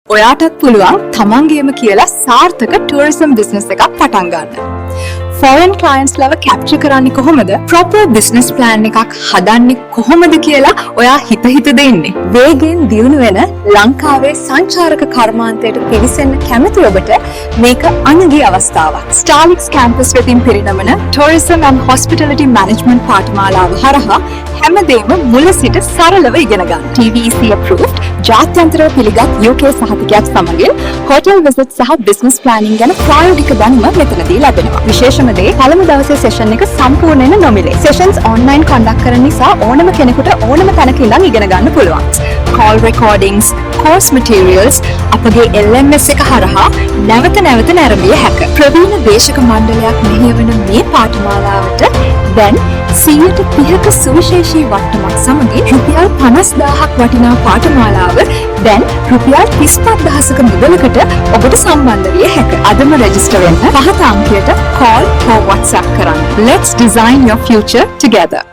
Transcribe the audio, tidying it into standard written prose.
ඔයාටත් පුළුවන් තමන්ගේම කියලා සාර්ථක ටූරිසම් බිස්නස් එකක් පටන් ගන්න. ෆොරන් ක්ලයන්ට්ස් ලව කැප්චර් කරන්නේ කොහොමද? ප්‍රොපර් බිස්නස් ප්ලෑන් එකක් හදන්නේ කොහොමද කියලා ඔයා හිත දෙන්නේ. වේගෙන් දියුණු වෙන ලංකාවේ සංචාරක කර්මාන්තයට පිවිසෙන්න කැමති ඔබට මේක අනගි අවස්ථාවක්. ස්ටාර්ලික්ස් කැම්පස් වෙතින් පිරිනමන ටූරිසම් ඇන්ඩ් හොස්පිටැලිටි මැනේජ්මන්ට් පාඨමාලාව හරහා හැමදේම මුල සිට සරලව ඉගෙන ගන්න. TVEC approved ජාත්‍යන්තරව පිළිගත් UK සහතිකයක් සමගින් hotel visit සහ business planning ගැන ප්‍රායෝගික දැනුම මෙතනදී ලැබෙනවා. විශේෂම දේ පළමු දවසේ session එක සම්පූර්ණයෙන් නොමිලේ. sessions online conduct කරන නිසා ඕනම කෙනෙකුට ඕනම තැනක ඉඳන් ඉගෙන ගන්න පුළුවන්. call recordings, course materials අපගේ LMS එක හරහා නැවත නැරඹිය හැක. ප්‍රවීණ දේශක මණ්ඩලයක් මෙහෙයවන මේ පාඨමාලාවට දැන් 130ක සුවිශේෂී වටනමක් සමගින් රුපියල් 50000ක් වටිනා පාඨමාලාව දැන් රුපියල් 35000ක මුදලකට ඔබට සම්බන්ධ විය හැක. අදම රෙජිස්ටර් වෙන්න පහත අංකයට call or WhatsApp කරන්න. Let's design your future together.